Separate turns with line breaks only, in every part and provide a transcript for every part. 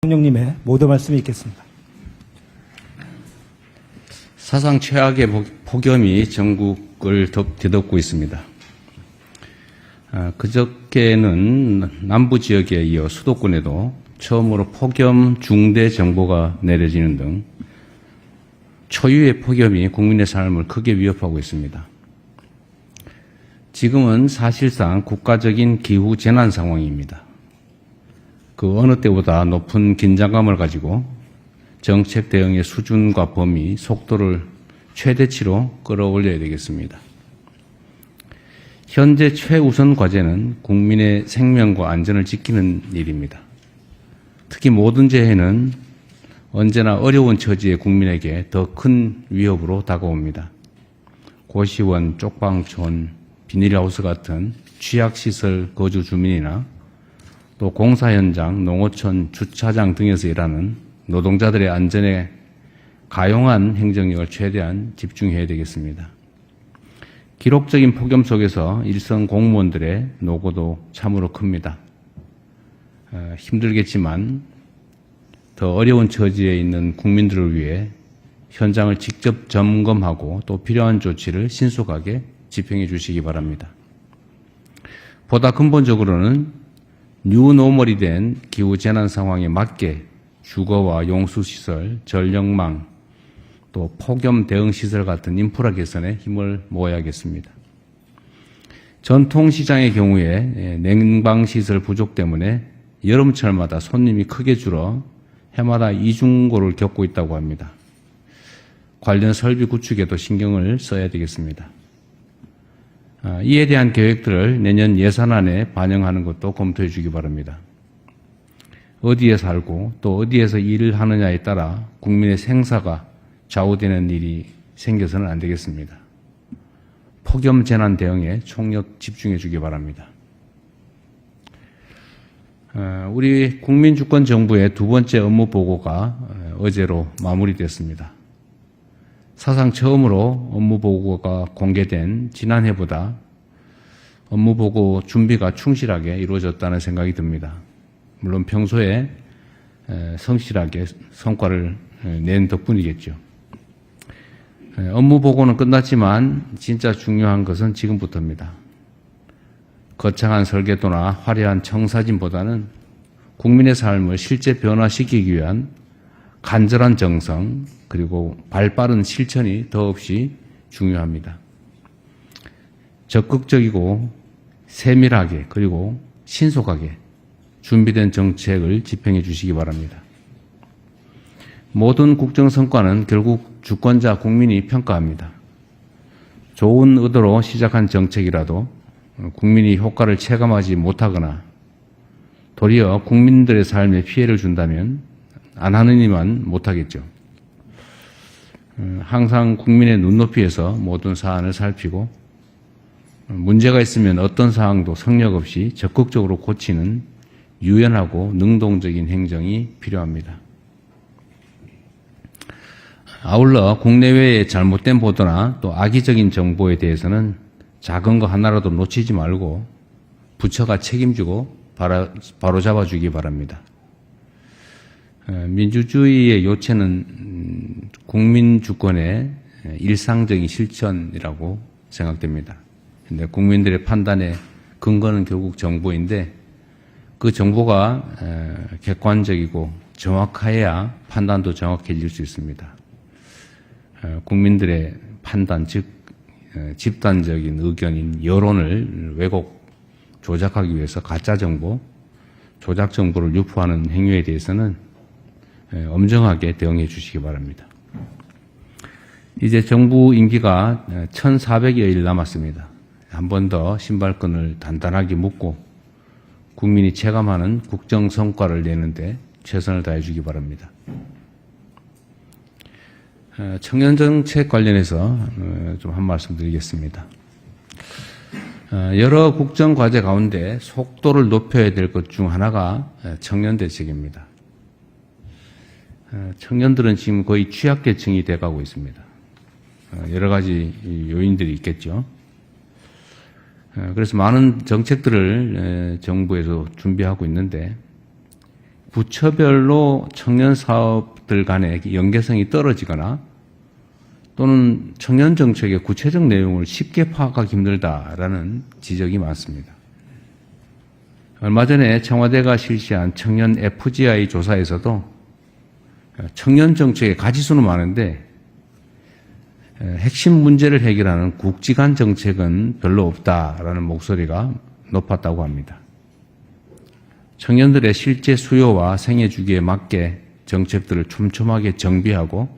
대통령님의 모두 말씀이 있겠습니다.
사상 최악의 폭염이 전국을 뒤덮고 있습니다. 그저께는 남부 지역에 이어 수도권에도 처음으로 폭염 중대 정보가 내려지는 등 초유의 폭염이 국민의 삶을 크게 위협하고 있습니다. 지금은 사실상 국가적인 기후 재난 상황입니다. 그 어느 때보다 높은 긴장감을 가지고 정책 대응의 수준과 범위, 속도를 최대치로 끌어올려야 되겠습니다. 현재 최우선 과제는 국민의 생명과 안전을 지키는 일입니다. 특히 모든 재해는 언제나 어려운 처지의 국민에게 더 큰 위협으로 다가옵니다. 고시원, 쪽방촌, 비닐하우스 같은 취약시설 거주 주민이나 또 공사 현장, 농어촌, 주차장 등에서 일하는 노동자들의 안전에 가용한 행정력을 최대한 집중해야 되겠습니다. 기록적인 폭염 속에서 일선 공무원들의 노고도 참으로 큽니다. 힘들겠지만 더 어려운 처지에 있는 국민들을 위해 현장을 직접 점검하고 또 필요한 조치를 신속하게 집행해 주시기 바랍니다. 보다 근본적으로는 뉴노멀이 된 기후재난 상황에 맞게 주거와 용수시설, 전력망, 또 폭염 대응시설 같은 인프라 개선에 힘을 모아야겠습니다. 전통시장의 경우에 냉방시설 부족 때문에 여름철마다 손님이 크게 줄어 해마다 이중고를 겪고 있다고 합니다. 관련 설비 구축에도 신경을 써야 되겠습니다. 이에 대한 계획들을 내년 예산안에 반영하는 것도 검토해 주기 바랍니다. 어디에 살고 또 어디에서 일을 하느냐에 따라 국민의 생사가 좌우되는 일이 생겨서는 안 되겠습니다. 폭염 재난 대응에 총력 집중해 주기 바랍니다. 우리 국민주권정부의 두 번째 업무 보고가 어제로 마무리됐습니다. 사상 처음으로 업무 보고가 공개된 지난해보다 업무 보고 준비가 충실하게 이루어졌다는 생각이 듭니다. 물론 평소에 성실하게 성과를 낸 덕분이겠죠. 업무 보고는 끝났지만 진짜 중요한 것은 지금부터입니다. 거창한 설계도나 화려한 청사진보다는 국민의 삶을 실제 변화시키기 위한 간절한 정성 그리고 발빠른 실천이 더없이 중요합니다. 적극적이고 세밀하게 그리고 신속하게 준비된 정책을 집행해 주시기 바랍니다. 모든 국정 성과는 결국 주권자 국민이 평가합니다. 좋은 의도로 시작한 정책이라도 국민이 효과를 체감하지 못하거나 도리어 국민들의 삶에 피해를 준다면 안 하는 이만 못하겠죠. 항상 국민의 눈높이에서 모든 사안을 살피고 문제가 있으면 어떤 사항도 성역 없이 적극적으로 고치는 유연하고 능동적인 행정이 필요합니다. 아울러 국내외의 잘못된 보도나 또 악의적인 정보에 대해서는 작은 거 하나라도 놓치지 말고 부처가 책임지고 바로잡아주기 바랍니다. 민주주의의 요체는 국민 주권의 일상적인 실천이라고 생각됩니다. 근데 국민들의 판단의 근거는 결국 정보인데 그 정보가 객관적이고 정확해야 판단도 정확해질 수 있습니다. 국민들의 판단, 즉 집단적인 의견인 여론을 왜곡, 조작하기 위해서 가짜정보, 조작정보를 유포하는 행위에 대해서는 엄정하게 대응해 주시기 바랍니다. 이제 정부 임기가 1400여일 남았습니다. 한 번 더 신발끈을 단단하게 묶고 국민이 체감하는 국정 성과를 내는데 최선을 다해 주기 바랍니다. 청년 정책 관련해서 좀 한 말씀 드리겠습니다. 여러 국정 과제 가운데 속도를 높여야 될 것 중 하나가 청년 대책입니다. 청년들은 지금 거의 취약계층이 돼가고 있습니다. 여러 가지 요인들이 있겠죠. 그래서 많은 정책들을 정부에서 준비하고 있는데 부처별로 청년 사업들 간의 연계성이 떨어지거나 또는 청년 정책의 구체적 내용을 쉽게 파악하기 힘들다라는 지적이 많습니다. 얼마 전에 청와대가 실시한 청년 FGI 조사에서도 청년 정책의 가지수는 많은데 핵심 문제를 해결하는 국지간 정책은 별로 없다라는 목소리가 높았다고 합니다. 청년들의 실제 수요와 생애 주기에 맞게 정책들을 촘촘하게 정비하고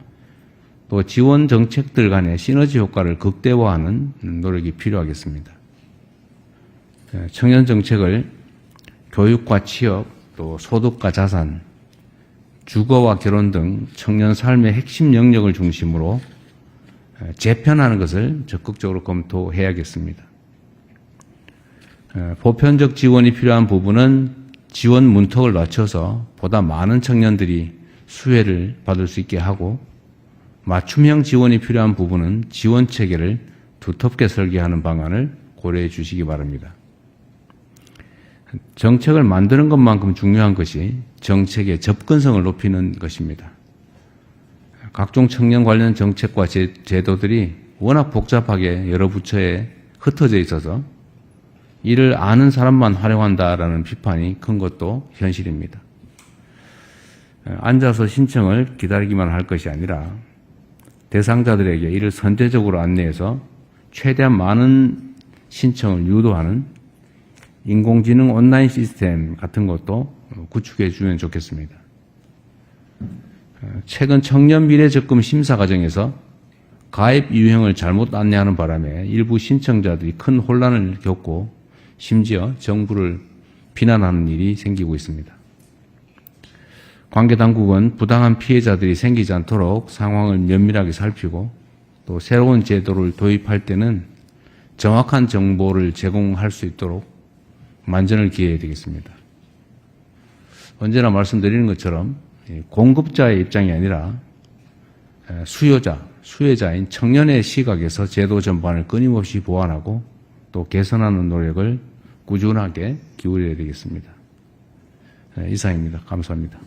또 지원 정책들 간의 시너지 효과를 극대화하는 노력이 필요하겠습니다. 청년 정책을 교육과 취업, 또 소득과 자산, 주거와 결혼 등 청년 삶의 핵심 영역을 중심으로 재편하는 것을 적극적으로 검토해야겠습니다. 보편적 지원이 필요한 부분은 지원 문턱을 낮춰서 보다 많은 청년들이 수혜를 받을 수 있게 하고, 맞춤형 지원이 필요한 부분은 지원 체계를 두텁게 설계하는 방안을 고려해 주시기 바랍니다. 정책을 만드는 것만큼 중요한 것이 정책의 접근성을 높이는 것입니다. 각종 청년 관련 정책과 제도들이 워낙 복잡하게 여러 부처에 흩어져 있어서 이를 아는 사람만 활용한다라는 비판이 큰 것도 현실입니다. 앉아서 신청을 기다리기만 할 것이 아니라 대상자들에게 이를 선제적으로 안내해서 최대한 많은 신청을 유도하는 인공지능 온라인 시스템 같은 것도 구축해 주면 좋겠습니다. 최근 청년 미래적금 심사 과정에서 가입 유형을 잘못 안내하는 바람에 일부 신청자들이 큰 혼란을 겪고 심지어 정부를 비난하는 일이 생기고 있습니다. 관계 당국은 부당한 피해자들이 생기지 않도록 상황을 면밀하게 살피고 또 새로운 제도를 도입할 때는 정확한 정보를 제공할 수 있도록 만전을 기해야 되겠습니다. 언제나 말씀드리는 것처럼 공급자의 입장이 아니라 수혜자인 청년의 시각에서 제도 전반을 끊임없이 보완하고 또 개선하는 노력을 꾸준하게 기울여야 되겠습니다. 이상입니다. 감사합니다.